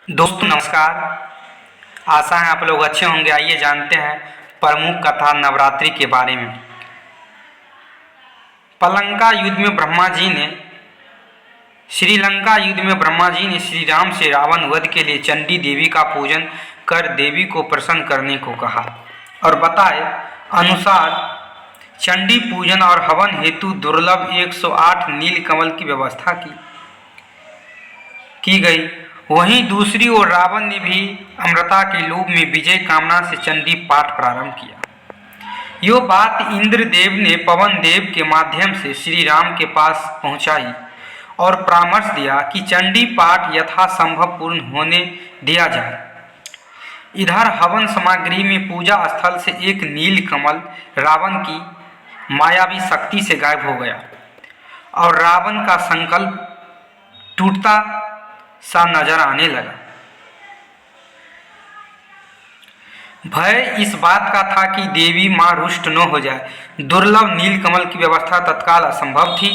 दोस्तों नमस्कार। आशा है आप लोग अच्छे होंगे। आइए जानते हैं प्रमुख कथा नवरात्रि के बारे में। पलंका युद्ध में ब्रह्मा जी ने श्रीलंका युद्ध में ब्रह्मा जी ने श्री राम से रावण वध के लिए चंडी देवी का पूजन कर देवी को प्रसन्न करने को कहा और बताए अनुसार चंडी पूजन और हवन हेतु दुर्लभ 108 नीलकमल की व्यवस्था की गई। वहीं दूसरी ओर रावण ने भी अमृता के लोभ में विजय कामना से चंडी पाठ प्रारंभ किया। यो बात इंद्रदेव ने पवन देव के माध्यम से श्री राम के पास पहुंचाई और परामर्श दिया कि चंडी पाठ यथासंभव पूर्ण होने दिया जाए। इधर हवन सामग्री में पूजा स्थल से एक नील कमल रावण की मायावी शक्ति से गायब हो गया और रावण का संकल्प टूटता सा नजर आने लगा। भय इस बात का था कि देवी मां रुष्ट न हो जाए। दुर्लभ नील कमल की व्यवस्था तत्काल असंभव थी।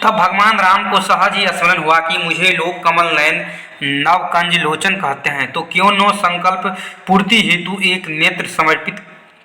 तब भगवान राम को सहज ही स्मरण हुआ कि मुझे लोग कमल नयन नवकंज लोचन कहते हैं, तो क्यों न संकल्प पूर्ति हेतु एक नेत्र समर्पित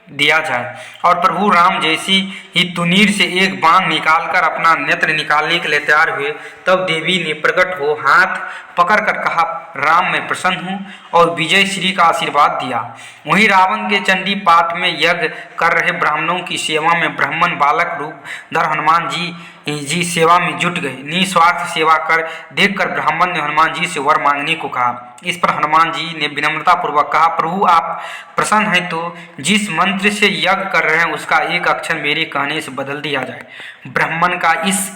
दिया जाए। और प्रभु राम जैसी ही तुनीर से एक बाण निकालकर अपना नेत्र निकालने के लिए तैयार हुए। तब देवी ने प्रकट हो हाथ पकड़कर कहा, राम मैं प्रसन्न हूँ, और विजय श्री का आशीर्वाद दिया। वहीं रावण के चंडी पाठ में यज्ञ कर रहे ब्राह्मणों की सेवा में ब्राह्मण बालक रूप धर हनुमान जी सेवा में जुट गए। निस्वार्थ सेवा कर देखकर ब्राह्मण ने हनुमान जी से वर मांगने को कहा। इस पर हनुमान जी ने विनम्रता पूर्वक कहा, प्रभु आप प्रसन्न हैं तो जिस मंत्र से यज्ञ कर रहे हैं उसका एक अक्षर मेरे कहने से बदल दिया जाए। ब्राह्मण का इस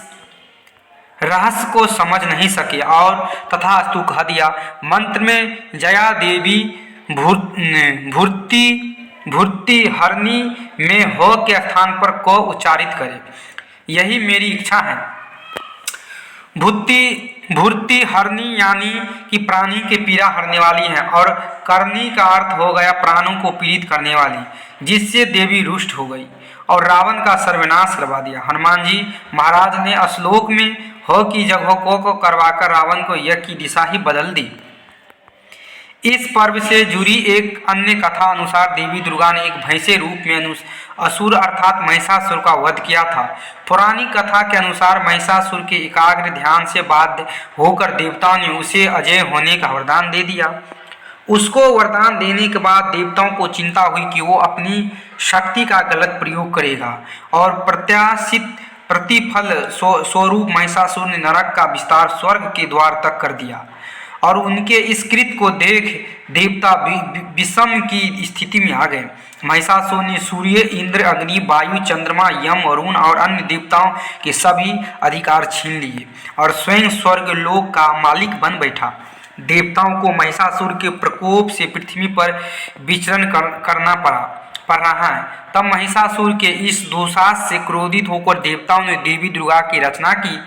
रहस्य को समझ नहीं सके और तथास्तु कह दिया। मंत्र में जया देवी भूर्ति हरणी में हो के स्थान पर को उच्चारित करे, यही मेरी इच्छा है। भूर्ति हरणी यानी कि प्राणी के पीड़ा हरने वाली है, और करनी का अर्थ हो गया प्राणों को पीड़ित करने वाली, जिससे देवी रुष्ट हो गई और रावण का सर्वनाश करवा दिया। हनुमान जी महाराज ने श्लोक में हो की जगह को करवाकर रावण को यज्ञ की दिशा ही बदल दी। इस पर्व से जुड़ी एक अन्य कथा अनुसार देवी दुर्गा ने एक भैंसे रूप में असुर अर्थात महिषासुर का वध किया था। पुरानी कथा के अनुसार महिषासुर के एकाग्र ध्यान से बाध्य होकर देवताओं ने उसे अजय होने का वरदान दे दिया। उसको वरदान देने के बाद देवताओं को चिंता हुई कि वो अपनी शक्ति का गलत प्रयोग करेगा, और प्रत्याशित प्रतिफल स्वरूप महिषासुर ने नरक का विस्तार स्वर्ग के द्वार तक कर दिया। और उनके इस कृत्य को देख देवता विषम की स्थिति में आ गए। महिषासुर ने सूर्य, इंद्र, अग्नि, वायु, चंद्रमा, यम, वरुण और अन्य देवताओं के सभी अधिकार छीन लिए और स्वयं स्वर्ग लोक का मालिक बन बैठा। देवताओं को महिषासुर के प्रकोप से पृथ्वी पर विचरण करना पड़ रहा है। तब महिषासुर के इस दुस्साहस से क्रोधित होकर देवताओं ने देवी दुर्गा की रचना की।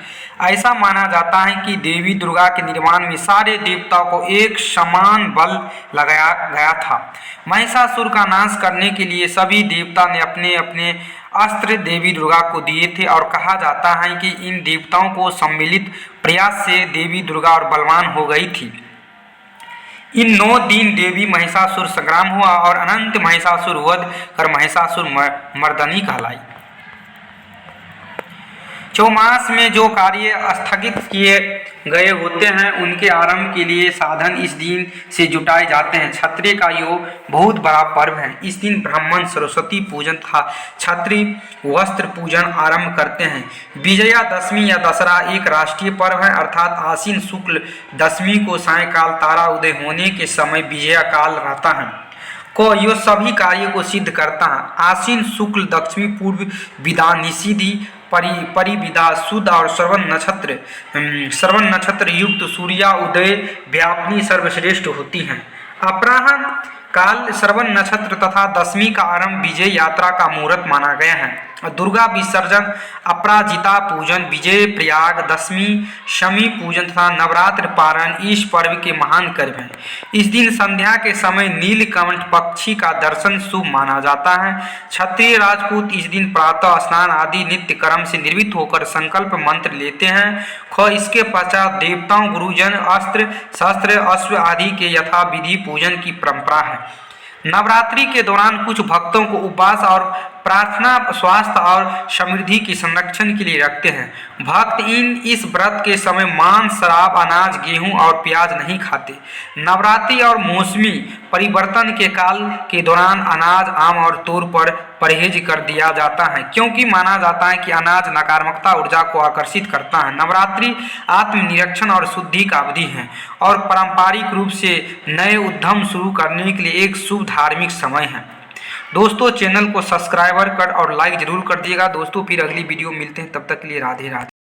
ऐसा माना जाता है कि देवी दुर्गा के निर्माण में सारे देवताओं को एक समान बल लगाया गया था। महिषासुर का नाश करने के लिए सभी देवता ने अपने अपने अस्त्र देवी दुर्गा को दिए थे, और कहा जाता है कि इन देवताओं को सम्मिलित प्रयास से देवी दुर्गा और बलवान हो गई थी। इन 9 दिन देवी महिषासुर संग्राम हुआ और अनंत महिषासुर वध कर महिषासुर मर्दनी कहलाई। चौमास में जो कार्य स्थगित किए गए होते हैं उनके आरंभ के लिए साधन इस दिन से जुटाए जाते हैं। क्षत्रिय का यो बहुत बड़ा पर्व है। इस दिन ब्राह्मण सरस्वती पूजन तथा क्षत्रिय वस्त्र पूजन आरंभ करते हैं। विजयादशमी या दशहरा एक राष्ट्रीय पर्व है, अर्थात आश्विन शुक्ल दशमी को सायंकाल तारा उदय होने के समय विजया काल रहता है को यो सभी कार्य को सिद्ध करता है। आश्विन शुक्ल दशमी पूर्व विदा निषिधि परिविदा शुद्ध और श्रवण नक्षत्र युक्त सूर्या उदय व्यापनी सर्वश्रेष्ठ होती हैं। अपराह्न काल श्रवण नक्षत्र तथा दशमी का आरंभ विजय यात्रा का मुहूर्त माना गया है। दुर्गा विसर्जन, अपराजिता पूजन, विजय प्रयाग दशमी, शमी पूजन तथा नवरात्र पारण इस पर्व के महान कर्म हैं। इस दिन संध्या के समय नीलकंठ पक्षी का दर्शन शुभ माना जाता है। क्षत्रिय राजपूत इस दिन प्रातः स्नान आदि नित्य कर्म से निर्वृत्त होकर संकल्प मंत्र लेते हैं। इसके पश्चात देवताओं, गुरुजन, अस्त्र शस्त्र, अश्व आदि के यथाविधि पूजन की परंपरा है। नवरात्रि के दौरान कुछ भक्तों को उपवास और प्रार्थना स्वास्थ्य और समृद्धि के संरक्षण के लिए रखते हैं। भक्त इस व्रत के समय मांस, शराब, अनाज, गेहूं और प्याज नहीं खाते। नवरात्रि और मौसमी परिवर्तन के काल के दौरान अनाज, आम और तूर पर परहेज कर दिया जाता है, क्योंकि माना जाता है कि अनाज नकारात्मक ऊर्जा को आकर्षित करता है। नवरात्रि आत्मनिरीक्षण और शुद्धि का अवधि है और पारंपरिक रूप से नए उद्यम शुरू करने के लिए एक शुभ धार्मिक समय है। दोस्तों, चैनल को सब्सक्राइबर कर और लाइक जरूर कर दिएगा। दोस्तों, फिर अगली वीडियो मिलते हैं, तब तक के लिए राधे राधे।